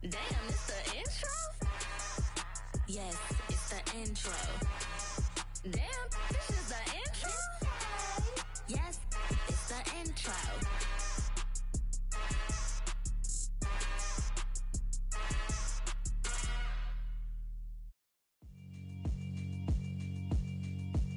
Damn, it's the intro? Yes, it's the intro. Damn, this is the intro? Yes, it's the intro.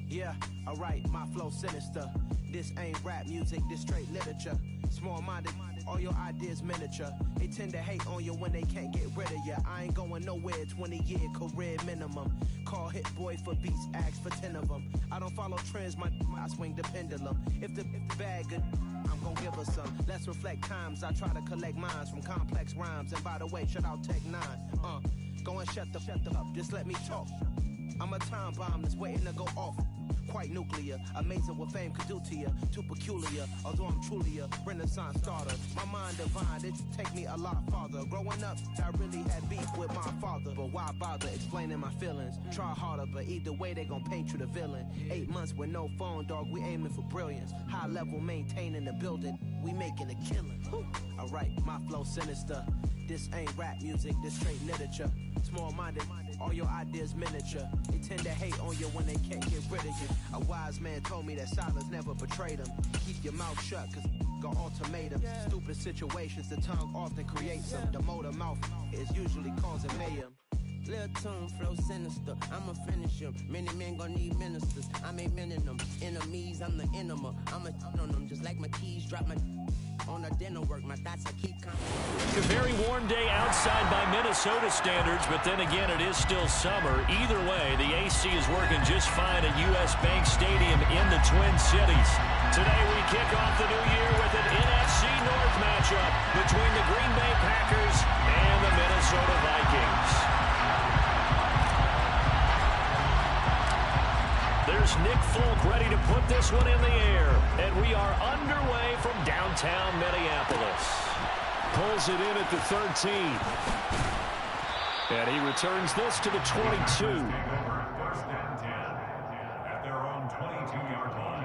Yeah, alright, my flow sinister. This ain't rap music, this straight literature. Small-minded, all your ideas miniature. They tend to hate on you when they can't get rid of you. I ain't going nowhere, 20-year career minimum. Call Hit Boy for beats, ask for 10 of them. I don't follow trends, I swing the pendulum. If the bag good, I'm gon' give her some. Let's reflect times, I try to collect minds from complex rhymes. And by the way, shout out Tech 9. Go and shut the up, just let me talk. I'm a time bomb that's waiting to go off. Quite nuclear, amazing what fame could do to you. Too peculiar, although I'm truly a renaissance starter. My mind divine, it take me a lot farther. Growing up, I really had beef with my father. But why bother explaining my feelings? Try harder, but either way they gon' paint you the villain. 8 months with no phone, dog, we aiming for brilliance. High level maintaining the building, we making a killing. Alright, my flow sinister. This ain't rap music, this straight literature. Small-minded, all your ideas miniature. They tend to hate on you when they can't get rid of you. A wise man told me that silence never betrayed him. Keep your mouth shut, cause got ultimatums. Stupid situations, the tongue often creates them. The motor mouth is usually causing mayhem. Lil' tune, flow sinister, I'ma finish him. Many men gon' need ministers, I ain't mending them. Enemies, I'm the enema, I'ma on them. Just like my keys, drop my on a dinner work, my thoughts I keep coming. A very warm day outside by Minnesota standards, but then again, it is still summer. Either way, the AC is working just fine at US Bank Stadium in the Twin Cities. Today, we kick off the new year with an NFC North matchup between the Green Bay Packers and the Minnesota Vikings. There's Nick Folk ready to put this one in the air. And we are underway from downtown Minneapolis. Pulls it in at the 13. And he returns this to the 22. First and 10 at their own 22-yard line.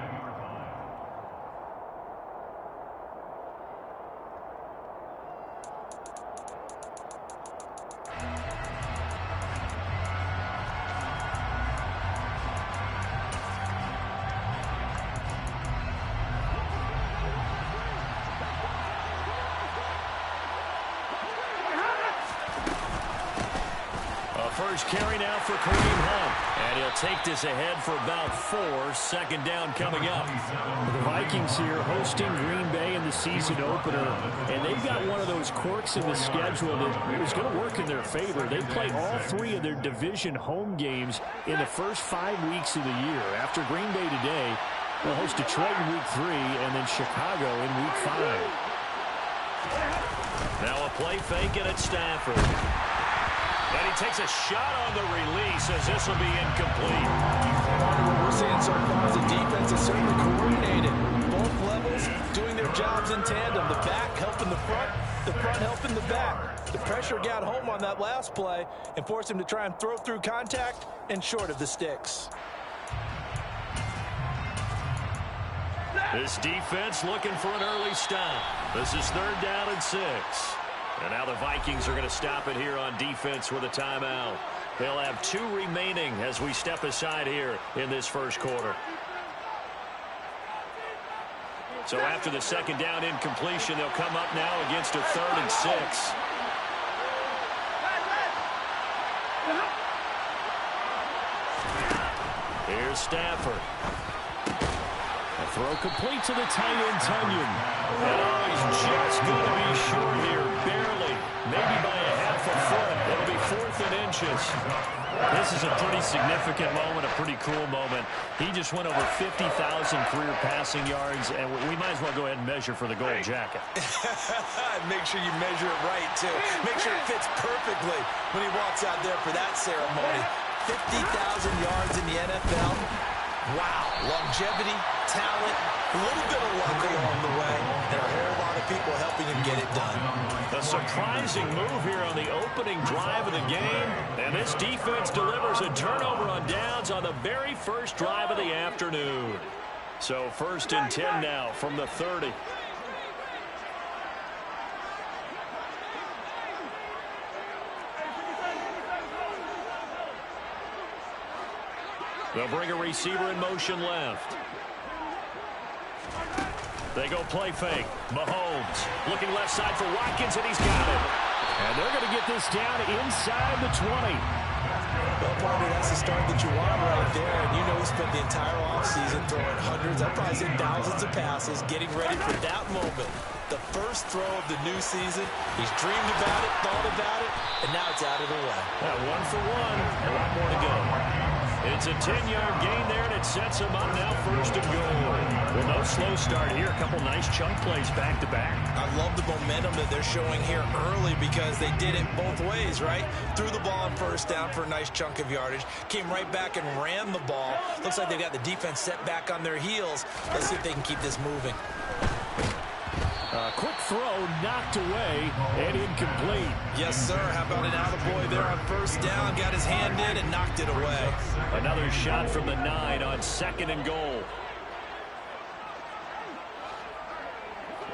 First carry now for Kareem Hunt. And he'll take this ahead for about 4. Second down coming up. The Vikings here hosting Green Bay in the season opener. And they've got one of those quirks in the schedule that is going to work in their favor. They play all 3 of their division home games in the first 5 weeks of the year. After Green Bay today, they'll host Detroit in week 3 and then Chicago in week 5. Now a play fake and it's Stafford. And he takes a shot on the release as this will be incomplete. What we're seeing so far is the defense is certainly coordinated. Both levels doing their jobs in tandem. The back helping the front helping the back. The pressure got home on that last play and forced him to try and throw through contact and short of the sticks. This defense looking for an early stop. This is 3rd down and 6. And now the Vikings are going to stop it here on defense with a timeout. They'll have 2 remaining as we step aside here in this first quarter. So after the second down incompletion, they'll come up now against a 3rd and 6. Here's Stafford. A throw complete to the tight end, Tunyon. And he's just going to be short here, barely, maybe by a half a foot. It'll be 4th and inches. This is a pretty significant moment, a pretty cool moment. He just went over 50,000 career passing yards, and we might as well go ahead and measure for the gold jacket. Make sure you measure it right, too. Make sure it fits perfectly when he walks out there for that ceremony. 50,000 yards in the NFL. Wow, longevity, talent, a little bit of luck along the way, and a whole lot of people helping him get it done. A surprising move here on the opening drive of the game, and this defense delivers a turnover on downs on the very first drive of the afternoon. So 1st and 10 now from the 30. They'll bring a receiver in motion left. They go play fake. Mahomes looking left side for Watkins, and he's got it. And they're going to get this down inside the 20. Well, partner, that's the start that you want right there. And you know he spent the entire offseason throwing hundreds, I'd probably say thousands of passes, getting ready for that moment. The first throw of the new season. He's dreamed about it, thought about it, and now it's out of the way. One for one. A lot more to go. It's a 10-yard gain there, and it sets him up now first and goal. Well, no slow start here. A couple nice chunk plays back-to-back. I love the momentum that they're showing here early because they did it both ways, right? Threw the ball on first down for a nice chunk of yardage. Came right back and ran the ball. Looks like they've got the defense set back on their heels. Let's see if they can keep this moving. Quick throw, knocked away, and incomplete. Yes, sir. How about an attaboy there on first down? Got his hand in and knocked it away. Another shot from the 9 on second and goal.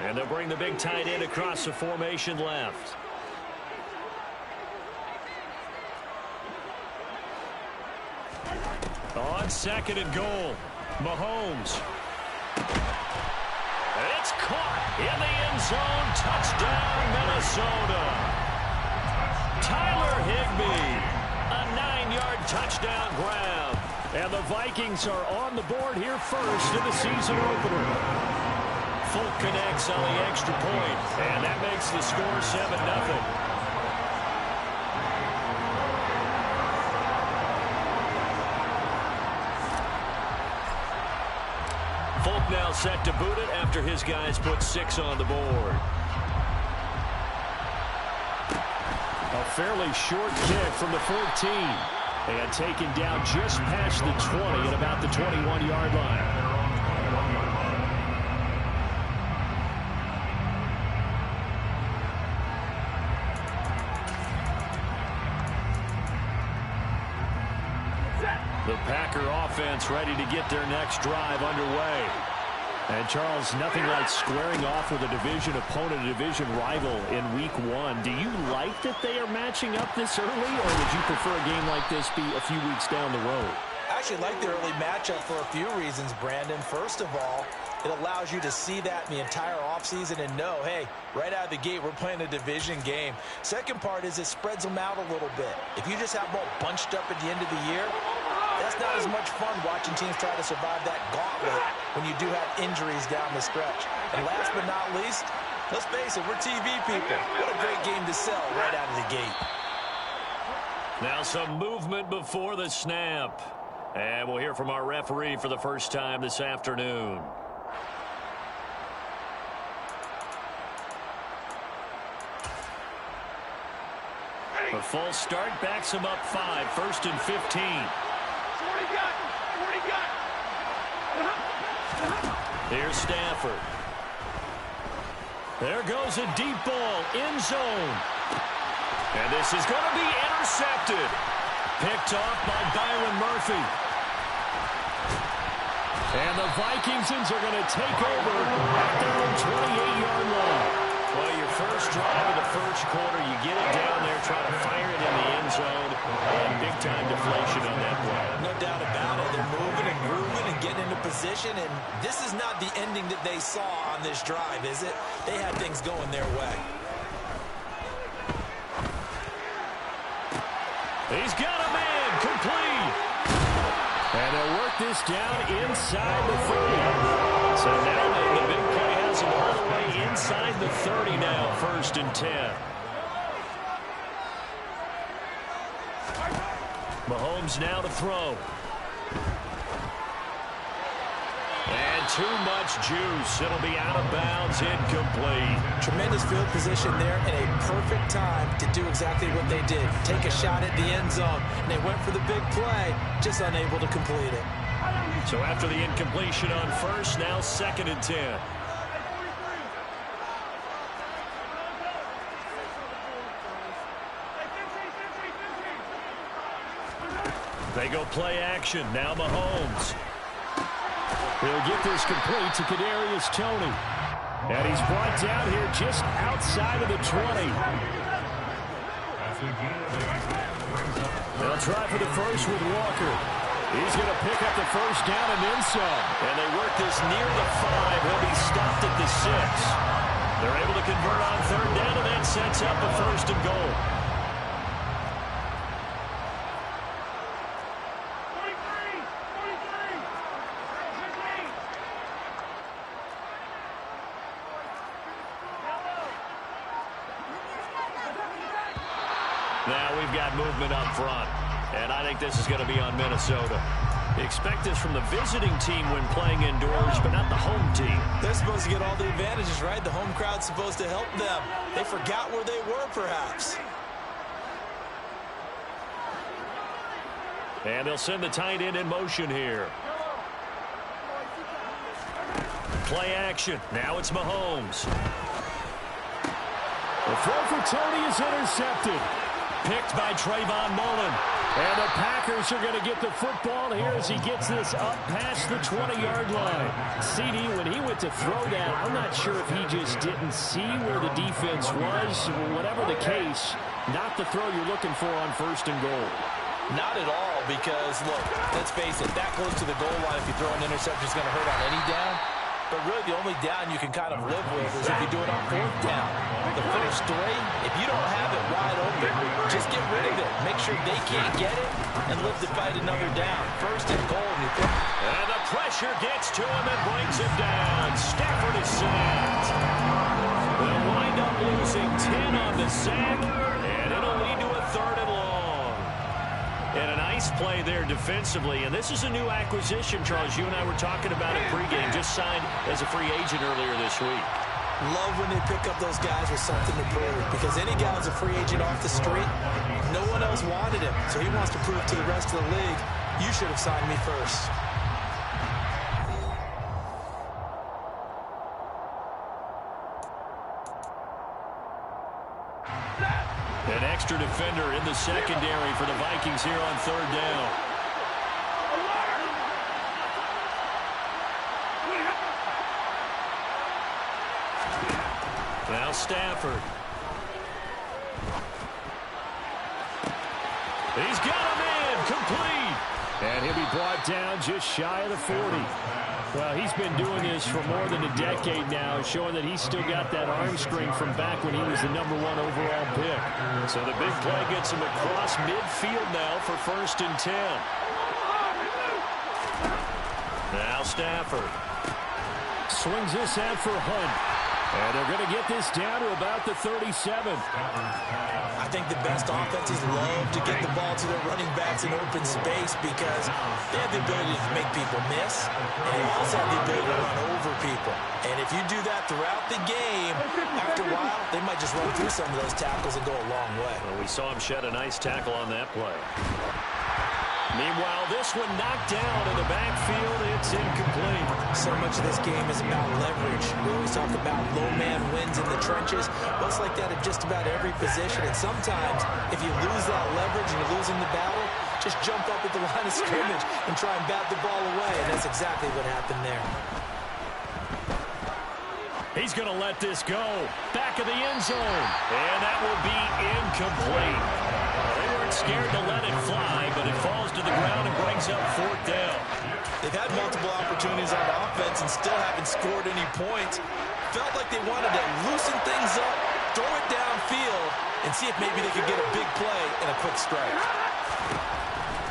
And they'll bring the big tight end across the formation left. On second and goal, Mahomes. It's caught in the end zone. Touchdown, Minnesota. Tyler Higbee, a 9-yard touchdown grab. And the Vikings are on the board here first in the season opener. Folk connects on the extra point, and that makes the score 7-0. Folk now set to boot it after his guys put 6 on the board. A fairly short kick from the 14. And taken down just past the 20 at about the 21-yard line. The Packer offense ready to get their next drive underway. And, Charles, nothing like squaring off with a division opponent, a division rival in Week 1. Do you like that they are matching up this early, or would you prefer a game like this be a few weeks down the road? I actually like the early matchup for a few reasons, Brandon. First of all, it allows you to see that in the entire offseason and know, hey, right out of the gate, we're playing a division game. Second part is it spreads them out a little bit. If you just have them all bunched up at the end of the year, that's not as much fun watching teams try to survive that gauntlet when you do have injuries down the stretch. And last but not least, let's face it, we're TV people. What a great game to sell right out of the gate. Now some movement before the snap. And we'll hear from our referee for the first time this afternoon. A false start backs him up 5, first and 15. Here's Stafford. There goes a deep ball, end zone. And this is going to be intercepted. Picked off by Byron Murphy. And the Vikingsons are going to take over at their own 28-yard line. Well, your first drive of the first quarter, you get it down there, try to fire it in the end zone, and big-time deflation on that play. No doubt about it. They're moving and grooving and getting into position, and this is not the ending that they saw on this drive, is it? They had things going their way. He's got a man, complete. And they'll work this down inside the 30. So now the big play has him all the way inside the 30 now, first and 10. Mahomes now to throw. And too much juice. It'll be out of bounds, incomplete. Tremendous field position there and a perfect time to do exactly what they did. Take a shot at the end zone. And they went for the big play, just unable to complete it. So after the incompletion on first, now second and 10. They go play action. Now Mahomes. He'll get this complete to Kadarius Toney. And he's brought down here just outside of the 20. They'll try for the first with Walker. He's going to pick up the first down and then some. And they work this near the 5. He'll be stopped at the 6. They're able to convert on third down, and that sets up a first and goal. Now we've got movement up front, and I think this is going to be on Minnesota. Expect this from the visiting team when playing indoors, but not the home team. They're supposed to get all the advantages, right? The home crowd's supposed to help them. They forgot where they were, perhaps. And they'll send the tight end in motion here. Play action. Now it's Mahomes. The throw for Tony is intercepted. Picked by Trayvon Mullen. And the Packers are going to get the football here as he gets this up past the 20-yard line. CD, when he went to throw that, I'm not sure if he just didn't see where the defense was. Whatever the case, not the throw you're looking for on first and goal. Not at all, because, look, let's face it, that close to the goal line, if you throw an interception, is going to hurt on any down. But really, the only down you can kind of live with is if you do it on fourth down. The first three, if you don't have it wide open, just get rid of it. Make sure they can't get it and live to fight another down. First and goal. And the pressure gets to him and brings him down. Stafford is sacked. They'll wind up losing 10 on the sack, and it'll lead to a third and long. And a nice play there defensively. And this is a new acquisition, Charles. You and I were talking about it pregame. Just signed as a free agent earlier this week. Love when they pick up those guys with something to prove. Because any guy who's a free agent off the street, no one else wanted him. So he wants to prove to the rest of the league, you should have signed me first. An extra defender in the secondary for the Vikings here on third down. Now Stafford. He's got him in, complete. And he'll be brought down just shy of the 40. Well, he's been doing this for more than a decade now, showing that he's still got that arm strength from back when he was the #1 overall pick. So the big play gets him across midfield now for first and 10. Now Stafford. Swings this out for Hunt. And they're going to get this down to about the 37. I think the best offenses love to get the ball to their running backs in open space because they have the ability to make people miss, and they also have the ability to run over people. And if you do that throughout the game, after a while, they might just run through some of those tackles and go a long way. Well, we saw him shed a nice tackle on that play. Meanwhile, this one knocked down in the backfield. It's incomplete. So much of this game is about leverage. We always talk about low man wins in the trenches. Well, it's like that at just about every position. And sometimes, if you lose that leverage and you're losing the battle, just jump up at the line of scrimmage and try and bat the ball away. And that's exactly what happened there. He's going to let this go. Back of the end zone. And that will be incomplete. They weren't scared to let it fly, but it falls to the ground and brings up fourth down. They've had multiple opportunities on offense and still haven't scored any points. Felt like they wanted to loosen things up, throw it downfield, and see if maybe they could get a big play and a quick strike.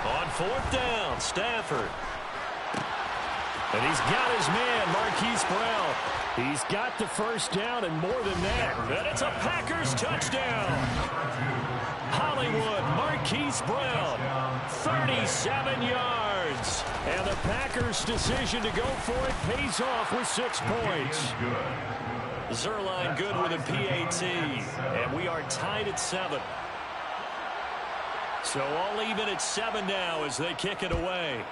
On fourth down, Stafford. And he's got his man, Marquise Brown. He's got the first down and more than that. And it's a Packers touchdown. Hollywood, Marquise Brown, 37 yards. And the Packers' decision to go for it pays off with 6 points. Zerline good with a PAT. And we are tied at 7. So all even at 7 now as they kick it away.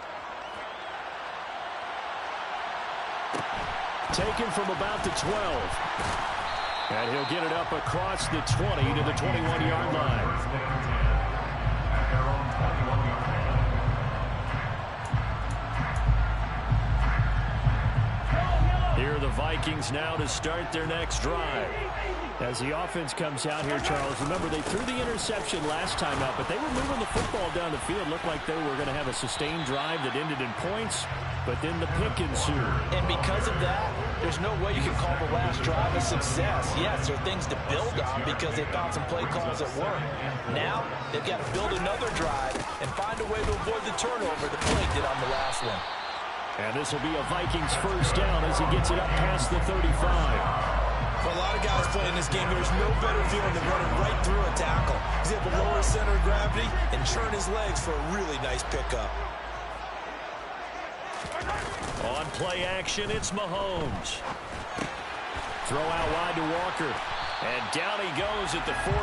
Taken from about the 12. And he'll get it up across the 20 to the 21-yard line. Here are the Vikings now to start their next drive. As the offense comes out here, Charles, remember they threw the interception last time out, but they were moving the football down the field. Looked like they were going to have a sustained drive that ended in points, but then the pick ensued. And because of that, there's no way you can call the last drive a success. Yes, there are things to build on because they found some play calls that work. Now, they've got to build another drive and find a way to avoid the turnover the play did on the last one. And this will be a Vikings first down as he gets it up past the 35. For a lot of guys playing this game, there's no better feeling than running right through a tackle. He's able to lower his center of gravity and churn his legs for a really nice pickup. On play action, it's Mahomes. Throw out wide to Walker. And down he goes at the 45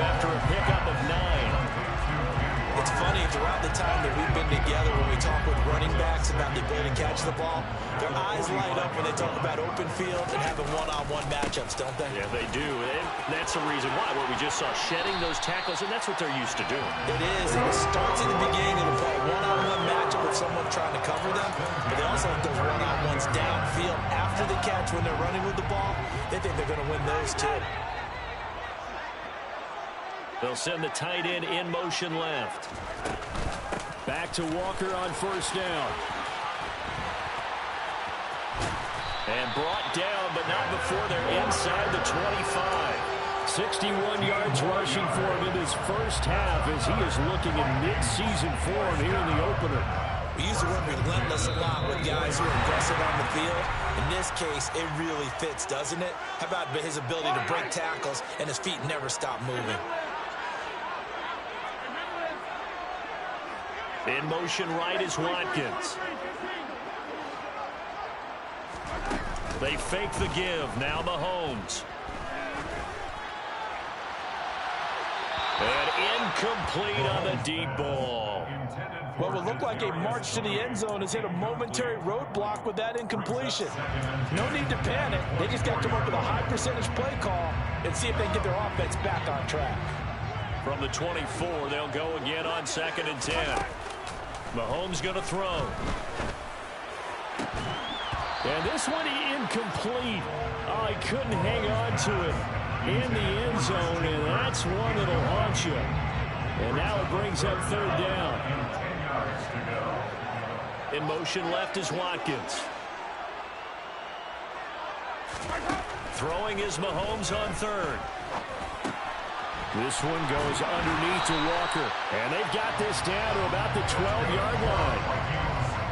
after a pickup of 9. It's funny, throughout the time that we've been together, when we talk with running backs about the ability to catch the ball, their eyes light up when they talk about open field and having one-on-one matchups, don't they? Yeah, they do. And that's the reason why, where we just saw shedding those tackles, and that's what they're used to doing. It is, and it starts in the beginning of the play, one-on-one matchup with someone trying to cover them, but they also have those one-on-ones downfield after the catch when they're running with the ball. They think they're going to win those too. They'll send the tight end in motion left. Back to Walker on first down. And brought down, but not before they're inside the 25. 61 yards rushing for him in his first half as he is looking in mid-season form here in the opener. We use the word relentless a lot with guys who are aggressive on the field. In this case, it really fits, doesn't it? How about his ability to break tackles and his feet never stop moving? In motion right is Watkins. They fake the give. Now Mahomes. And incomplete on the deep ball. What will look like a march to the end zone has hit a momentary roadblock with that incompletion. No need to panic. They just got to come up with a high percentage play call and see if they can get their offense back on track. From the 24, they'll go again on 2nd and 10. Mahomes going to throw. And this one incomplete. Oh, he couldn't hang on to it in the end zone, and that's one that'll haunt you. And now it brings up 3rd down. In motion left is Watkins. Throwing is Mahomes on 3rd. This one goes underneath to Walker. And they've got this down to about the 12-yard line.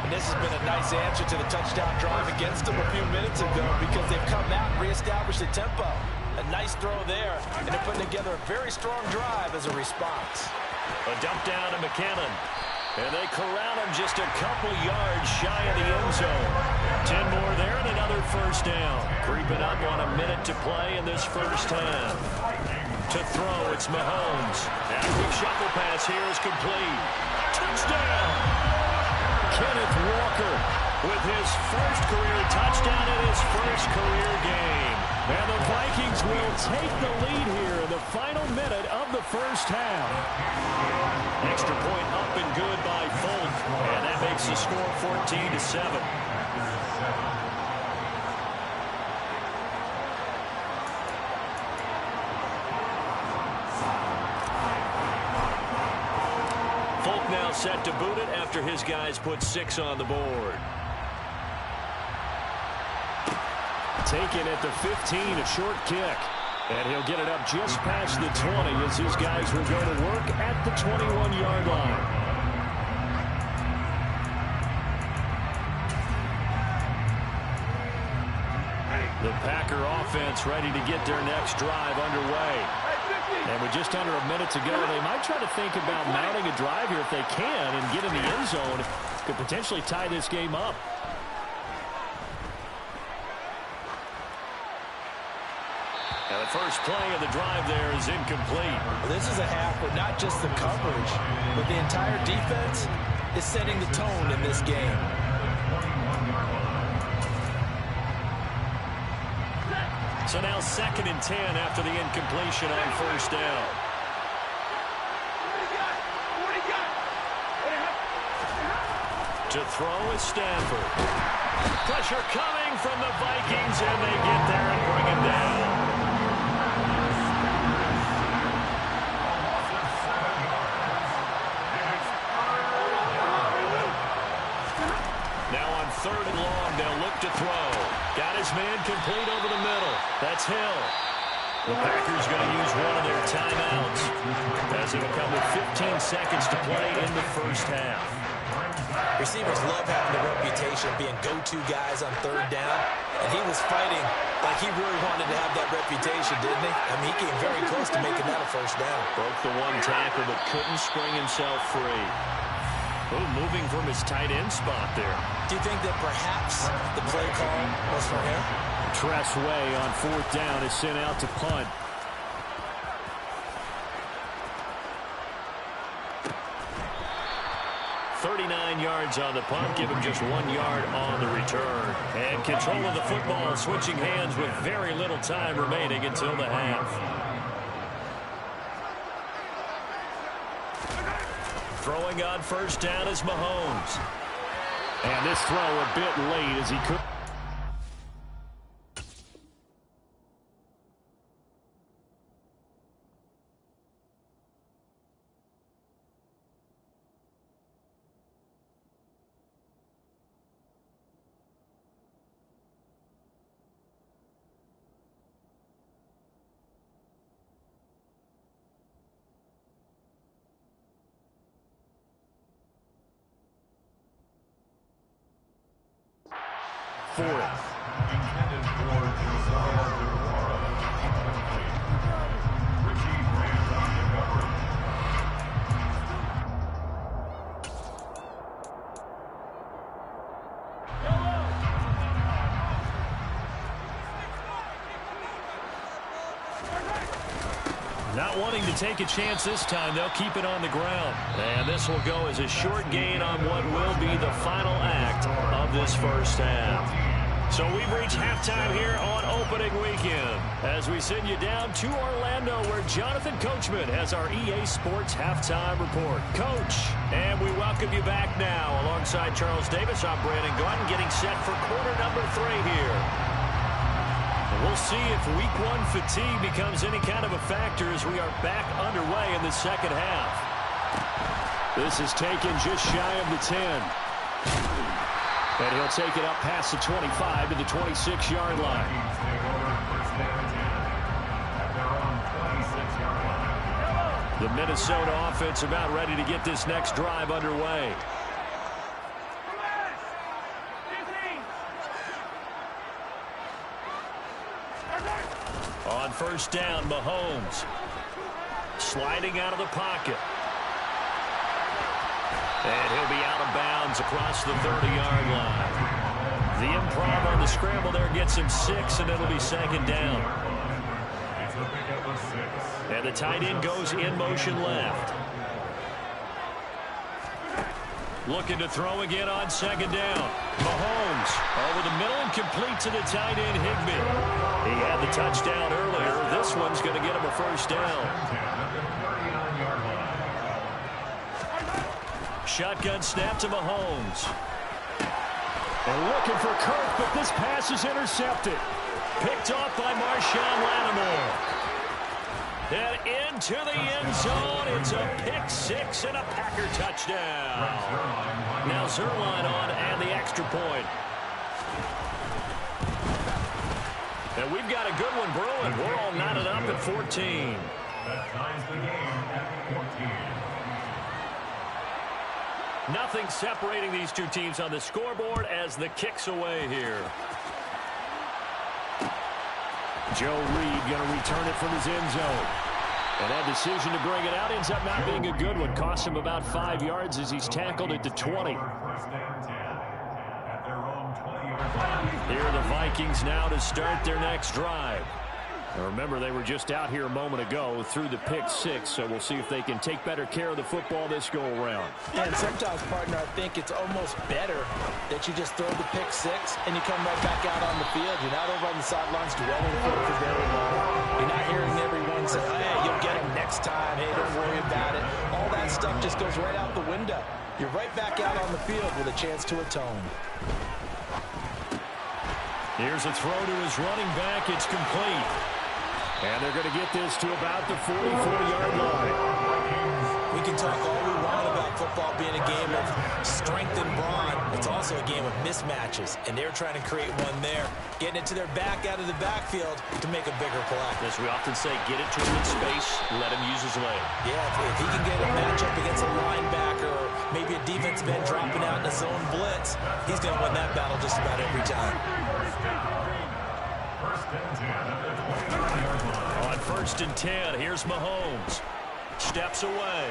And this has been a nice answer to the touchdown drive against them a few minutes ago because they've come out and reestablished the tempo. A nice throw there, and they're putting together a very strong drive as a response. A dump down to McKinnon. And they corral him just a couple yards shy of the end zone. 10 more there and another first down. Creeping up on a minute to play in this first half. To throw, it's Mahomes. And a quick shuffle pass here is complete. Touchdown! Kenneth Walker with his first career touchdown in his first career game. And the Vikings will take the lead here in the final minute of the first half. Extra point up and good by Folk. And that makes the score 14-7. Folk now set to boot it after his guys put 6 on the board. Taken at the 15, a short kick. And he'll get it up just past the 20 as his guys will go to work at the 21-yard line. The Packer offense ready to get their next drive underway. And with just under a minute to go, they might try to think about mounting a drive here if they can and get in the end zone. Could potentially tie this game up. And the first play of the drive there is incomplete. This is a half where not just the coverage, but the entire defense is setting the tone in this game. So now 2nd and 10 after the incompletion on first down. To throw is Stafford. Pressure coming from the Vikings, and they get there and bring him down. Now on 3rd and long, they'll look to throw. Got his man complete over the middle. That's Hill. The Packers going to use one of their timeouts as it'll come with 15 seconds to play in the first half. Receivers love having the reputation of being go-to guys on 3rd down, and he was fighting like he really wanted to have that reputation, didn't he? I mean, he came very close to making that a first down. Broke the one tackle, but couldn't spring himself free. Oh, moving from his tight end spot there. Do you think that perhaps the play call was for him? Tress Way on 4th down is sent out to punt. .39 yards on the punt, give him just 1 yard on the return. And control of the football, switching hands with very little time remaining until the half. Throwing on 1st down is Mahomes. And this throw a bit late as he could. Not wanting to take a chance this time, they'll keep it on the ground. And this will go as a short gain on what will be the final act of this first half. So we've reached halftime here on opening weekend as we send you down to Orlando where Jonathan Coachman has our EA Sports halftime report. Coach, and we welcome you back now. Alongside Charles Davis, I'm Brandon Gordon getting set for quarter number 3 here. We'll see if week 1 fatigue becomes any kind of a factor as we are back underway in the second half. This is taken just shy of the 10. And he'll take it up past the 25 to the 26-yard line. The Minnesota offense about ready to get this next drive underway. On 1st down, Mahomes sliding out of the pocket. And he'll be out of bounds across the 30-yard line. The improv on the scramble there gets him 6, and it'll be 2nd down. And the tight end goes in motion left. Looking to throw again on 2nd down. Mahomes over the middle and complete to the tight end, Higbee. He had the touchdown earlier. This one's going to get him a 1st down. Shotgun snap to Mahomes. And looking for Kirk, but this pass is intercepted. Picked off by Marshawn Lattimore. And into the end zone. It's a pick 6 and a Packer touchdown. Now Zerline on and the extra point. And we've got a good one brewing. We're all knotted up at 14. That ties the game at 14. Nothing separating these two teams on the scoreboard as the kick's away here. Joe Reed going to return it from his end zone. And that decision to bring it out ends up not being a good one. Cost him about 5 yards as he's tackled at the 20. First and 10 at their own 20-yard line. Here are the Vikings now to start their next drive. Now remember, they were just out here a moment ago through the pick 6, so we'll see if they can take better care of the football this go-around. And sometimes, partner, I think it's almost better that you just throw the pick 6 and you come right back out on the field. You're not over on the sidelines dwelling for very long. You're not hearing everyone say, hey, you'll get him next time. Hey, don't worry about it. All that stuff just goes right out the window. you're right back out on the field with a chance to atone. Here's a throw to his running back. It's complete. And they're going to get this to about the 44-yard line. We can talk all we want about football being a game of strength and brawn. It's also a game of mismatches, and they're trying to create one there, getting it to their back out of the backfield to make a bigger play. As we often say, get it to him in space, let him use his leg. Yeah, if he can get a matchup against a linebacker or maybe a defensive end dropping out in a zone blitz, he's going to win that battle just about every time. On 1st and 10, here's Mahomes. Steps away.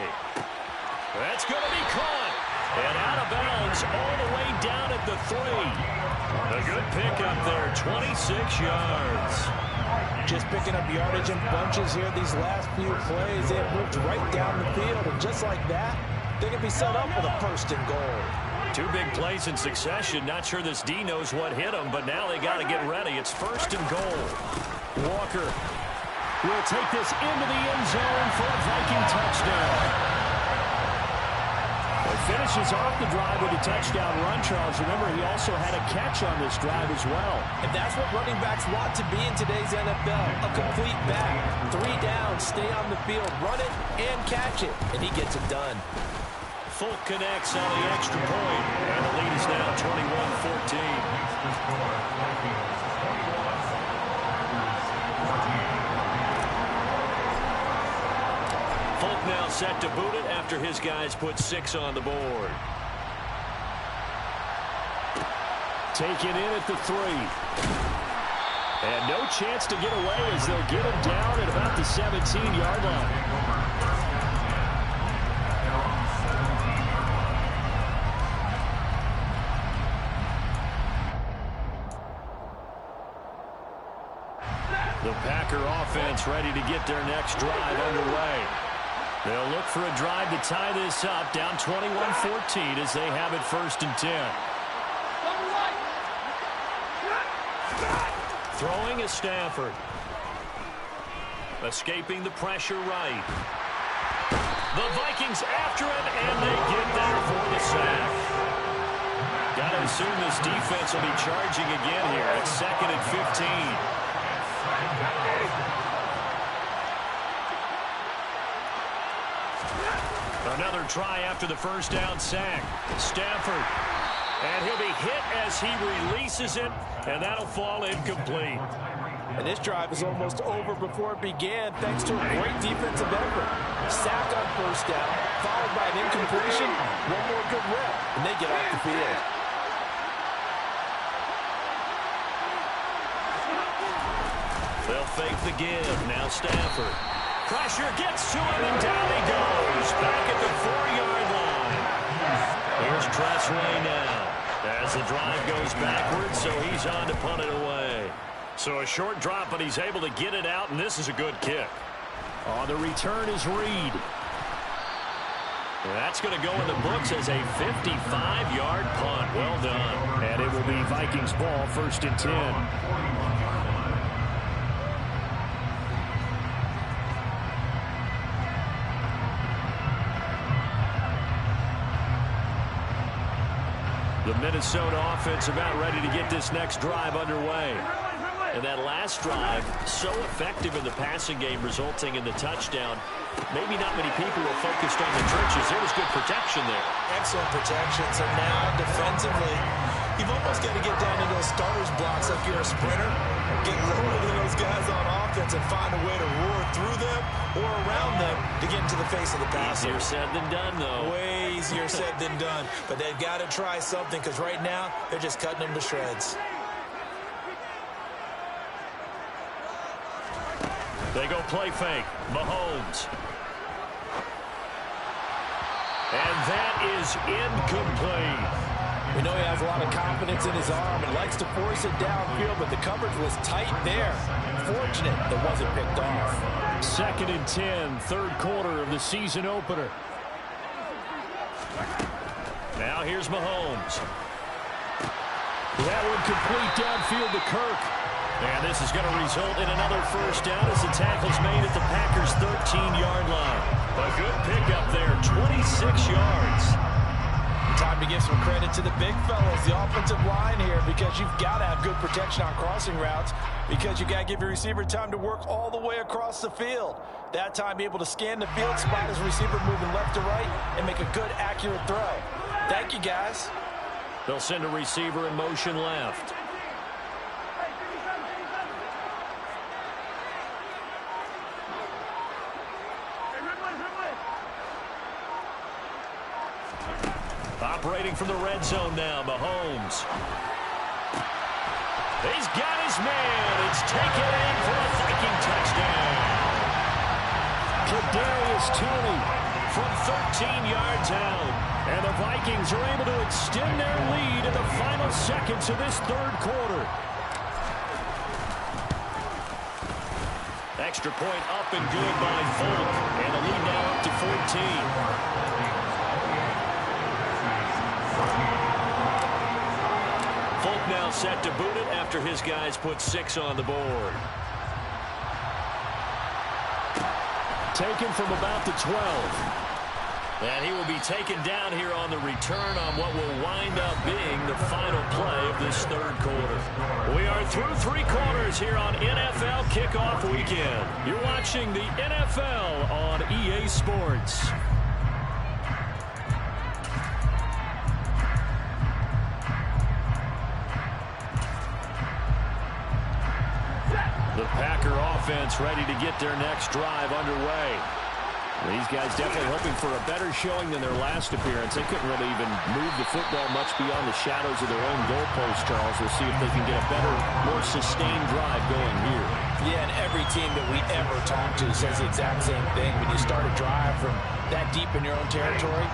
That's going to be caught. And out of bounds all the way down at the 3. A good pickup there, 26 yards. Just picking up yardage in bunches here these last few plays. They have moved right down the field, and just like that, they can be set up with a 1st and goal. 2 big plays in succession. Not sure this D knows what hit him, but now they got to get ready. It's 1st and goal. Walker will take this into the end zone for a Viking touchdown. He finishes off the drive with a touchdown run, Charles. Remember, he also had a catch on this drive as well. And that's what running backs want to be in today's NFL. A complete back. 3 downs, stay on the field, run it, and catch it. And he gets it done. Folk connects on the extra point, and the lead is now 21-14. Folk now set to boot it after his guys put 6 on the board. Taken in at the 3. And no chance to get away as they'll get him down at about the 17-yard line. The Packer offense ready to get their next drive underway. They'll look for a drive to tie this up, down 21-14 as they have it 1st and 10. Throwing is Stafford. Escaping the pressure right. The Vikings after him, and they get there for the sack. Got to assume this defense will be charging again here. It's 2nd and 15. Another try after the 1st down sack. Stafford. And he'll be hit as he releases it, and that'll fall incomplete. And this drive is almost over before it began thanks to a great defensive effort. Sack on 1st down, followed by an incompletion, one more good rep, and they get off the field. They'll fake the give. Now Stafford. Pressure gets to him, and down he goes. Back at the 4-yard line. Here's Tressway now. As the drive goes backwards, so he's on to punt it away. So a short drop, but he's able to get it out, and this is a good kick. On the return is Reed. That's going to go in the books as a 55-yard punt. Well done. And it will be Vikings ball, 1st and 10. The Minnesota offense about ready to get this next drive underway. And that last drive, so effective in the passing game, resulting in the touchdown. Maybe not many people were focused on the trenches. There was good protection there. Excellent protection. So now, defensively, you've almost got to get down into those starter's blocks like you're a sprinter. Get lower than those guys on offense and find a way to roar through them or around them to get into the face of the passer. Easier said than done, though. Way easier said than done. But they've got to try something because right now, they're just cutting them to shreds. They go play fake. Mahomes. And that is incomplete. We know he has a lot of confidence in his arm and likes to force it downfield, but the coverage was tight there. Fortunate it wasn't picked off. 2nd and 10, 3rd quarter of the season opener. Now here's Mahomes. That one complete downfield to Kirk. And this is going to result in another 1st down as the tackle's made at the Packers' 13-yard line. A good pickup there, 26 yards. Time to give some credit to the big fellas, the offensive line here, because you've got to have good protection on crossing routes, because you got to give your receiver time to work all the way across the field. That time, be able to scan the field, spot his receiver moving left to right, and make a good, accurate throw. Thank you, guys. They'll send a receiver in motion left. Operating from the red zone now, Mahomes. He's got his man. It's taken in for a Viking touchdown. Kadarius Toney from 13 yards out. And the Vikings are able to extend their lead in the final seconds of this third quarter. Extra point up and good by Folk. And the lead now up to 14. Folk now set to boot it after his guys put 6 on the board. Taken from about the 12. And he will be taken down here on the return on what will wind up being the final play of this third quarter. We are through 3 quarters here on NFL Kickoff Weekend. You're watching the NFL on EA Sports. The Packer offense ready to get their next drive underway. These guys definitely hoping for a better showing than their last appearance. They couldn't really even move the football much beyond the shadows of their own goalpost, Charles. We'll see if they can get a better, more sustained drive going here. Yeah, and every team that we ever talk to says the exact same thing. When you start a drive from that deep in your own territory,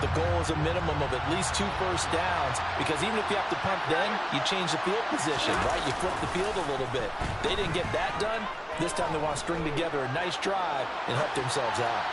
the goal is a minimum of at least 2 first downs, because even if you have to punt then, you change the field position, right? You flip the field a little bit. They didn't get that done. This time they want to string together a nice drive and help themselves out.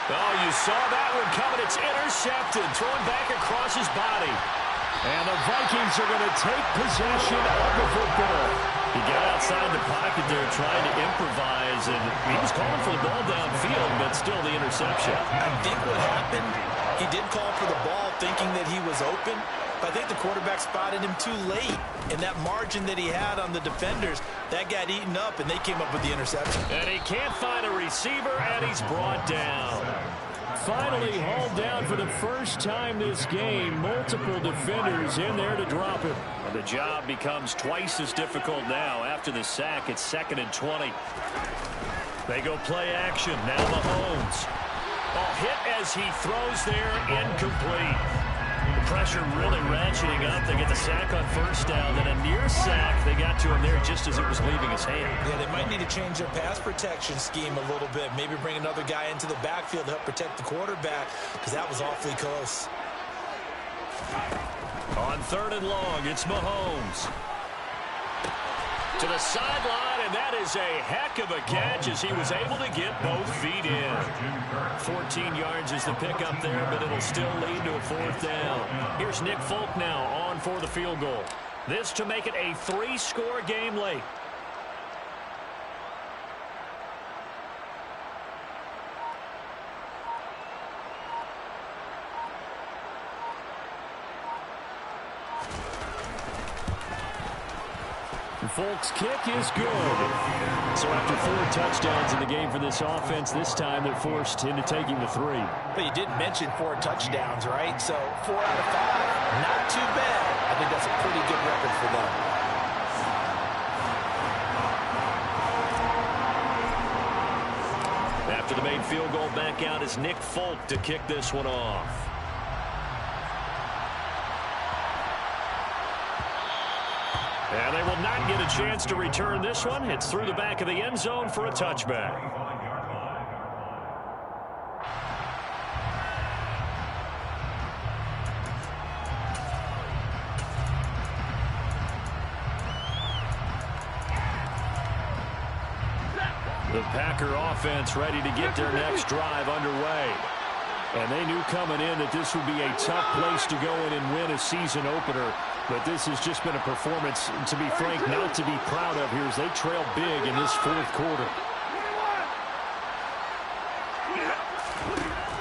Oh, you saw that one coming. It's intercepted. Thrown back across his body. And the Vikings are going to take possession of the football. He got outside the pocket there trying to improvise, and he was calling for the ball downfield, but still the interception. I think what happened, he did call for the ball thinking that he was open, but I think the quarterback spotted him too late. And that margin that he had on the defenders, that got eaten up, and they came up with the interception. And he can't find a receiver, and he's brought down. Finally hauled down for the first time this game. Multiple defenders in there to drop him. And the job becomes twice as difficult now. After the sack, it's 2nd and 20. They go play action. Now Mahomes. Ball hit as he throws there, incomplete. The pressure really ratcheting up. They get the sack on first down, then a near sack. They got to him there just as it was leaving his hand. Yeah, they might need to change their pass protection scheme a little bit. Maybe bring another guy into the backfield to help protect the quarterback, because that was awfully close. On 3rd and long, it's Mahomes. To the sideline, and that is a heck of a catch as he was able to get both feet in. 14 yards is the pickup there, but it'll still lead to a 4th down. Here's Nick Folk now on for the field goal. This to make it a 3-score game late. Folk's kick is good. So after 4 touchdowns in the game for this offense, this time they're forced into taking the 3. But you did mention 4 touchdowns, right? So 4 out of 5, not too bad. I think that's a pretty good record for them. After the made field goal, back out is Nick Folk to kick this one off. And they will not get a chance to return this one. It's through the back of the end zone for a touchback. The Packer offense ready to get their next drive underway. And they knew coming in that this would be a tough place to go in and win a season opener. But this has just been a performance, to be frank, not to be proud of here as they trail big in this 4th quarter.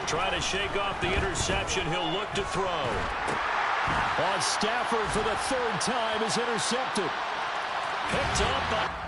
Trying to shake off the interception. He'll look to throw. On Stafford for the third time is intercepted. Picked up by...